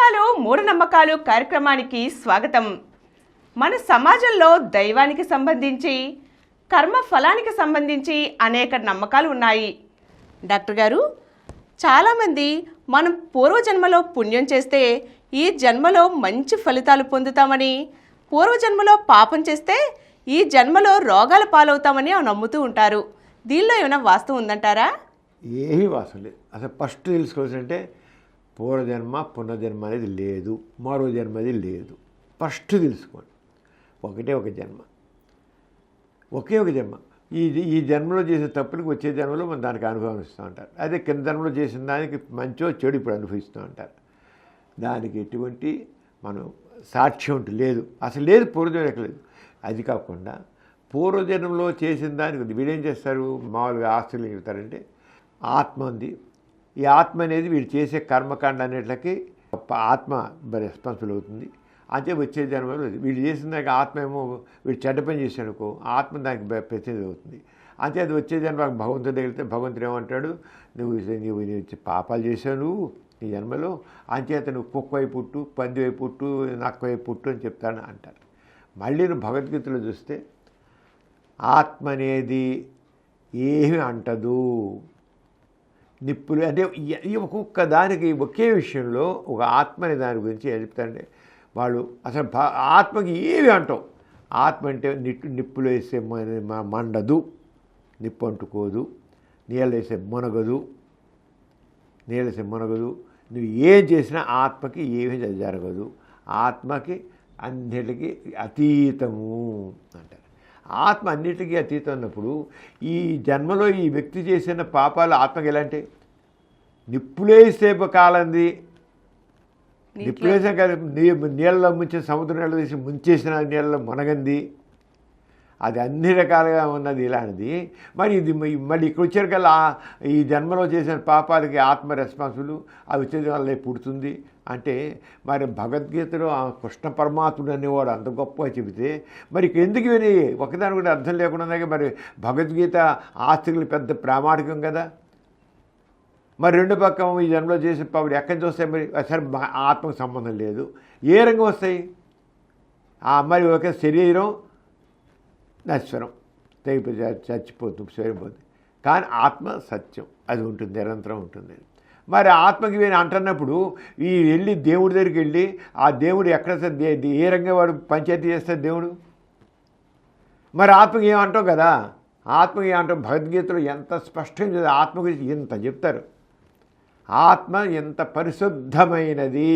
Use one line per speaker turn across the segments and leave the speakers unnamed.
నమ్మకాలు మూఢనమ్మకాలు కార్యక్రమానికి స్వాగతం. మన సమాజంలో దైవానికి సంబంధించి కర్మ ఫలానికి సంబంధించి అనేక నమ్మకాలు ఉన్నాయి. డాక్టర్ గారు, చాలామంది మనం పూర్వజన్మలో పుణ్యం చేస్తే ఈ జన్మలో మంచి ఫలితాలు పొందుతామని, పూర్వజన్మలో పాపం చేస్తే ఈ జన్మలో రోగాల పాలవుతామని నమ్ముతూ ఉంటారు. దీనిలో ఏమైనా వాస్తవం ఉందంటారా?
ఏమీ వాస్తవం లేదు. అసలు ఫస్ట్ తెలుసుకోవాల్సిందంటే పూర్వజన్మ పునర్జన్మ అనేది లేదు, మరో జన్మ అది లేదు. ఫస్ట్ తెలుసుకోండి. ఒకటే ఒక జన్మ, ఒకే ఒక జన్మ. ఈ జన్మలో చేసిన తప్పులకు వచ్చే జన్మలో మనం దానికి అనుభవిస్తూ ఉంటారు. అదే కింద జన్మలో చేసిన దానికి మంచో చెడు ఇప్పుడు అనుభవిస్తూ ఉంటారు. దానికి ఎటువంటి మనం సాక్ష్యం ఉంటుంది లేదు, అసలు లేదు, పూర్వజన్మ లేదు. అది కాకుండా పూర్వజన్మలో చేసిన దానికి వీడేం చేస్తారు, మామూలుగా ఆస్తులు చెబుతారంటే ఆత్మ ఉంది. ఈ ఆత్మ అనేది వీడు చేసే కర్మకాండ అన్నిటికి ఆత్మ రెస్పాన్సిబుల్ అవుతుంది. అంతే వచ్చే జన్మలో వీడు చేసిన దానికి ఆత్మ ఏమో వీడు చెడ్డ పని చేశాడుకో ఆత్మ దానికి ప్రతినిధి అవుతుంది. అంతే అది వచ్చే జన్మ భగవంతుడు తగిలితే భగవంతుడు ఏమంటాడు, నువ్వు పాపాలు చేశావు నువ్వు ఈ జన్మలో, అంచేత నువ్వు కుక్క వైపు పుట్టు, పంది వైపు పుట్టు, నక్క వైపు పుట్టు అని చెప్తాను అంటారు. మళ్ళీ నువ్వు భగవద్గీతలో చూస్తే ఆత్మ అనేది ఏమీ అంటదు. నిప్పులు అంటే ఒక్కొక్క దానికి ఒకే విషయంలో ఒక ఆత్మ అనే దాని గురించి చెప్తారంటే వాళ్ళు అసలు ఆత్మకి ఏమి అంటావు. ఆత్మ అంటే నిప్పులు వేసే మండదు, నిప్పు అంటుకోదు, నీళ్ళు వేసే మునగదు, నువ్వు ఏం చేసినా ఆత్మకి ఏమీ జరగదు. ఆత్మకి అన్నిటికీ అతీతము అంటారు. ఆత్మ అన్నిటికీ అతీతం అన్నప్పుడు ఈ జన్మలో ఈ వ్యక్తి చేసిన పాపాలు ఆత్మకి ఎలాంటి నిప్పులేసే కాలంది, నిప్పులేసే కాదు, నీళ్ళలో ముంచిన సముద్రం నీళ్ళు తీసి ముంచేసిన నీళ్ళలో మునగంది, అది అన్ని రకాలుగా ఉన్నది ఇలాంటిది. మరి ఇది మళ్ళీ ఇక్కడ వచ్చేకల్లా ఈ జన్మలో చేసిన పాపాలకి ఆత్మ రెస్పాన్సిబుల్, అది వచ్చే వల్ల పుడుతుంది అంటే మరి భగవద్గీతలో ఆ కృష్ణ పరమాత్ముడు అనేవాడు అంత గొప్పగా చెబితే మరి ఇక్కడ ఎందుకు విని ఒకదాని కూడా అర్థం లేకుండా మరి భగవద్గీత ఆస్తికులు పెద్ద ప్రామాణికం కదా. మరి రెండు పక్కన ఈ జన్మలో చేసిన పాపడు ఎక్కడి నుంచి వస్తాయి, మరి సరే ఆత్మకు సంబంధం లేదు, ఏ రంగం వస్తాయి. మరి ఒక శరీరం నశ్వరం, తెగిపోయి చచ్చిపోతుంది, సరిపోతుంది. కానీ ఆత్మ సత్యం, అది ఉంటుంది, నిరంతరం ఉంటుంది. మరి ఆత్మకి వీని అంటున్నప్పుడు ఈ వెళ్ళి దేవుడి దగ్గరికి వెళ్ళి ఆ దేవుడు ఎక్కడ ఏ రంగం వాడు పంచాయతీ చేస్తాడు దేవుడు. మరి ఆత్మకి ఏమంటావు కదా, ఆత్మకి ఏమంటావు భగవద్గీతలో ఎంత స్పష్టంగా ఆత్మ గురించి ఇంత చెప్తారు. ఆత్మ ఎంత పరిశుద్ధమైనది,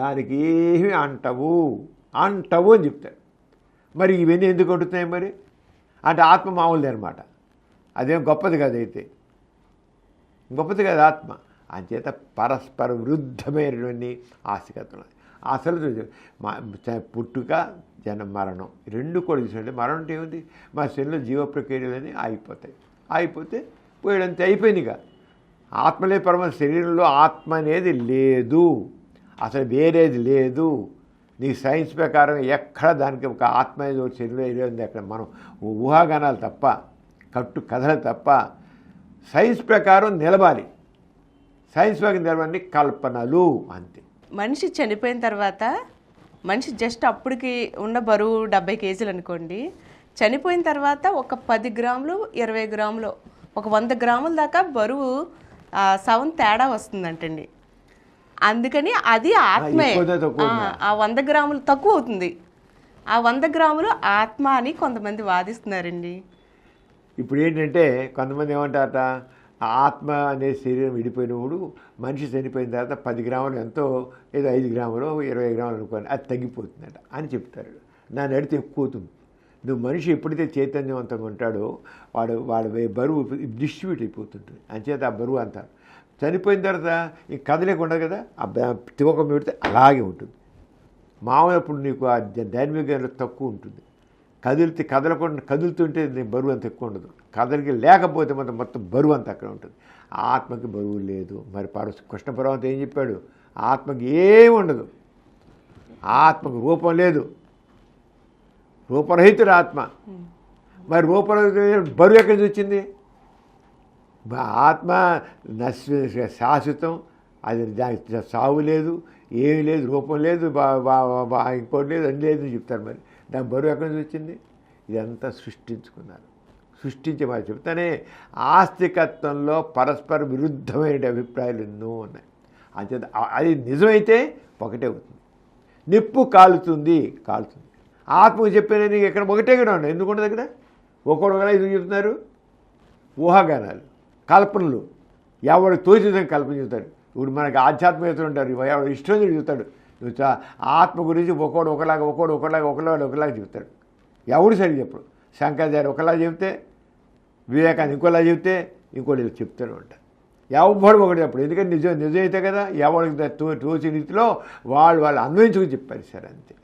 దానికి ఏమి అంటవు అని చెప్తారు. మరి ఇవన్నీ ఎందుకు అంటున్నాయి మరి అంటే ఆత్మ మామూలుది అనమాట, అదేం గొప్పది కాదు, అయితే గొప్పది కాదు ఆత్మ. అంచేత పరస్పర విరుద్ధమైనటువంటి ఆస్తికత్వం. అసలు పుట్టుక మరణం రెండు కూడా చూసినట్టే. మరణం అంటే ఏముంది, మా శరీరంలో జీవ ప్రక్రియలన్నీ అయిపోతే పోయడంతే అయిపోయినాయిగా. ఆత్మలే పరమ, శరీరంలో ఆత్మ అనేది లేదు, అసలు వేరేది లేదు. నీ సైన్స్ ప్రకారం ఎక్కడ దానికి ఒక ఆత్మ అనేది ఒక శరీరం ఏరియా ఉంది, అక్కడ మనం ఊహాగానాలు తప్ప, కట్టు కథలు తప్ప. సైన్స్ ప్రకారం నిలబాలి, సైన్స్ ప్రకారం నిలబడి కల్పనలు అంతే.
మనిషి చనిపోయిన తర్వాత మనిషి జస్ట్ అప్పటికి ఉన్న బరువు 70 కేజీలు అనుకోండి, చనిపోయిన తర్వాత ఒక 10 గ్రాములు 20 గ్రాములు ఒక 100 గ్రాముల దాకా బరువు సవం తేడా వస్తుందంటండి. అందుకని అది ఆత్మే. ఆ 100 గ్రాములు తక్కువ అవుతుంది, ఆ 100 గ్రాములు ఆత్మ అని కొంతమంది వాదిస్తున్నారండి.
ఇప్పుడు ఏంటంటే కొంతమంది ఏమంటారట, ఆత్మ అనే శరీరం విడిపోయినప్పుడు మనిషి చనిపోయిన తర్వాత 10 గ్రాములు ఎంతో, ఏదో 5 గ్రాములు 20 గ్రాములు అనుకోని అది తగ్గిపోతుందట అని చెప్తారు. దాన్ని అడిగితే ఎక్కువ అవుతుంది. నువ్వు మనిషి ఎప్పుడైతే చైతన్యవంతంగా ఉంటాడో వాడు బరువు డిస్ట్రిబ్యూట్ అయిపోతుంటుంది. అంచేత ఆ బరువు అంతా చనిపోయిన తర్వాత ఇంక కదలేక ఉండదు కదా, ఆ తూకం పెడితే అలాగే ఉంటుంది. మామూలు అప్పుడు నీకు ఆ డైనమిక్ తక్కువ ఉంటుంది. కదులుతుంటే బరువు అంత ఎక్కువ ఉండదు. కదలికి లేకపోతే మొత్తం బరువు అంత అక్కడ ఉంటుంది. ఆత్మకి బరువు లేదు. మరి కృష్ణ పరమాత్మ ఏం చెప్పాడు, ఆత్మకి ఏమి ఉండదు, ఆత్మకు రూపం లేదు, రూపరహితుడు ఆత్మ. మరి రూపరహిత బరువు ఎక్కడి నుంచి వచ్చింది? ఆత్మ శాశ్వతం, అది దానికి సావు లేదు, ఏమీ లేదు, రూపం లేదు, ఇంకోటి లేదు, అన్ని లేదు అని చెప్తారు. మరి దాని బరువు ఎక్కడి నుంచి వచ్చింది? ఇదంతా సృష్టించుకున్నారు. సృష్టించి మరి చెప్తానే ఆస్తికత్వంలో పరస్పర విరుద్ధమైన అభిప్రాయాలు ఎన్నో ఉన్నాయి. అంచేత అది నిజమైతే ఒకటే అవుతుంది. నిప్పు కాలుతుంది. ఆత్మకు చెప్పిన నీకు ఎక్కడ ఒకటే కూడా ఉన్నాయి. ఎందుకు ఉండదు అక్కడ? ఒకలా ఎందుకు చెప్తున్నారు? ఊహాగానాలు, కల్పనలు, ఎవడు తోచిదని కల్పన చెబుతాడు. ఇప్పుడు మనకి ఆధ్యాత్మికతలు ఉంటారు, ఎవడు ఇష్టం చెబుతాడు. ఆత్మ గురించి ఒకలాగా చెబుతాడు. ఎవడు సరిగ్గా చెప్పడు. శంకరాచార్య ఒకలా చెబితే, వివేకానంద ఇంకోలా చెబితే, ఇంకోటి చెప్తూనే ఉంటారు. ఎవడు ఒకటి చెప్పడు. ఎందుకంటే నిజమైతే కదా, ఎవరికి తోచిన రీతిలో వాళ్ళు అన్వయించుకుని చెప్పారు సార్, అంతే.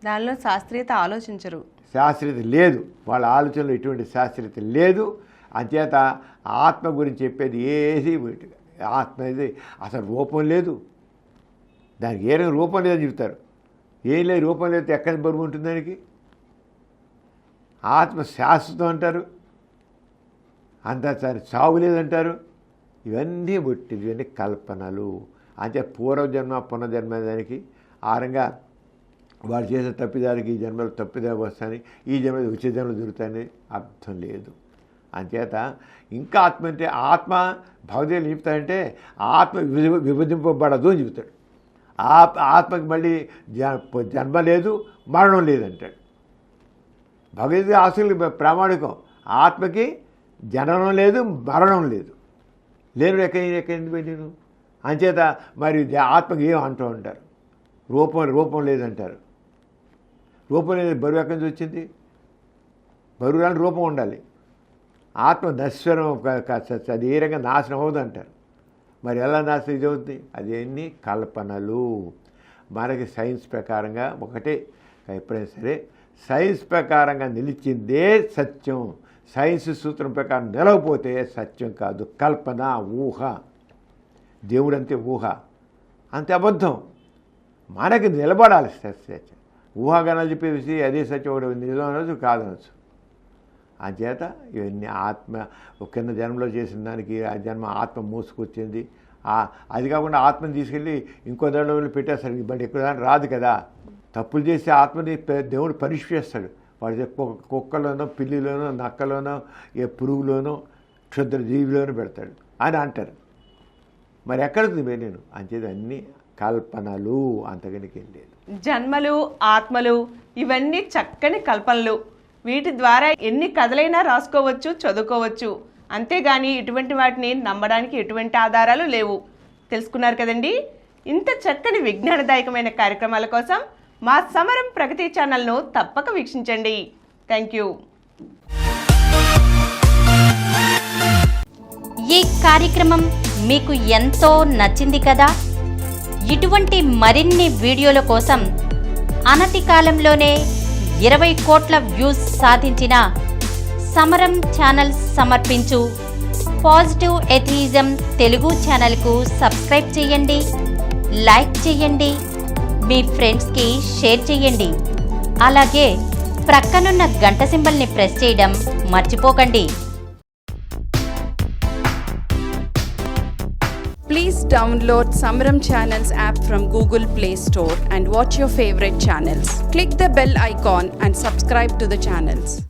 దానిలో శాస్త్రీయత ఆలోచించరు.
శాస్త్రీయత లేదు, వాళ్ళ ఆలోచనలో ఎటువంటి శాస్త్రీయత లేదు. అంచేత ఆత్మ గురించి చెప్పేది ఏది ఆత్మ ఇది అసలు రూపం లేదు, దానికి ఏ రూపం లేదని చెప్తారు. ఏం లేదు, రూపం లేదు, ఎక్కడి బరువు ఉంటుంది దానికి? ఆత్మ శాశ్వతం అంటారు, అంతా సరే చావు లేదంటారు. ఇవన్నీ బొట్టిది, ఇవన్నీ కల్పనలు. అంటే పూర్వజన్మ పునర్జన్మ దానికి ఆరంగా వాడు చేసే తప్పిదానికి ఈ జన్మలో తప్పిదా వస్తాయని, ఈ జన్మలో వచ్చే జన్మలు జరుగుతాయని అర్థం లేదు. అంచేత ఇంకా ఆత్మ అంటే ఆత్మ భగవద్గీతలు చెప్తాడంటే ఆత్మ విభజింపబడదు అని చెబుతాడు. ఆత్మకి మళ్ళీ జన్మ లేదు, మరణం లేదంటాడు. భగవద్గీత ఆస్తులు ప్రామాణికం. ఆత్మకి జననం లేదు, మరణం లేదు. లేను ఎక్కడి నేను. అంచేత మరి ఆత్మకి ఏం అంటూ ఉంటారు? రూపం లేదంటారు. రూపం లేదు, బరువు ఎక్కడి నుంచి వచ్చింది? బరువు రాని రూపం ఉండాలి. ఆత్మ నశ్వరం, అది ఏ రకంగా నాశనం అవ్వదు అంటారు. మరి ఎలా నాశనం ఇది అవుతుంది? అదేన్ని కల్పనలు. మనకి సైన్స్ ప్రకారంగా ఒకటే, ఎప్పుడైనా సరే సైన్స్ ప్రకారంగా నిలిచిందే సత్యం. సైన్స్ సూత్రం ప్రకారం నిలవపోతే సత్యం కాదు, కల్పన, ఊహ. దేవుడు అంతే ఊహ, అంతే అబద్ధం. మనకి నిలబడాలి సత్యం. ఊహాగానాలు చెప్పేసి అదే సత్యం, ఒకటి నిజం అనొచ్చు, కాదనొచ్చు. అంచేత ఇవన్నీ ఆత్మ కింద జన్మలో చేసిన దానికి ఆ జన్మ ఆత్మ మోసుకొచ్చింది. అది కాకుండా ఆత్మని తీసుకెళ్ళి ఇంకో దాంట్లో పెట్టేస్తాడు. బట్ ఎక్కువ దాన్ని రాదు కదా. తప్పులు చేసి ఆత్మని దేవుడు పనిష్ చేస్తాడు. వాడి కుక్కలోనో, పిల్లిలోనో, నక్కలోనో, ఏ పురుగులోనో, క్షుద్ర జీవిలోనో పెడతాడు అని అంటారు. మరి ఎక్కడుంది నేను? అంచేది అన్నీ కల్పనలు, అంతకనికి ఏం లేదు.
జన్మలు, ఆత్మలు ఇవన్నీ చక్కని కల్పనలు. వీటి ద్వారా ఎన్ని కథలైనా రాసుకోవచ్చు, చదువుకోవచ్చు. అంతేగాని ఇటువంటి వాటిని నమ్మడానికి ఎటువంటి ఆధారాలు లేవు. తెలుసుకున్నారు కదండి. ఇంత చక్కని విజ్ఞానదాయకమైన కార్యక్రమాల కోసం మా సమరం ప్రగతి ఛానల్ను తప్పక వీక్షించండి. Thank you.
ఈ కార్యక్రమం మీకు ఎంతో నచ్చింది కదా. ఇటువంటి మరిన్ని వీడియోల కోసం అనతి కాలంలోనే 20 కోట్ల వ్యూస్ సాధించిన సమరం ఛానల్స్ సమర్పించు పాజిటివ్ ఎథియిజం తెలుగు ఛానల్కు సబ్స్క్రైబ్ చేయండి, లైక్ చేయండి, మీ ఫ్రెండ్స్కి షేర్ చేయండి. అలాగే ప్రక్కనున్న గంట సింబల్ని ప్రెస్ చేయడం మర్చిపోకండి.
Please download Samaram Channels app from Google Play Store and watch your favorite channels. Click the bell icon and subscribe to the channels.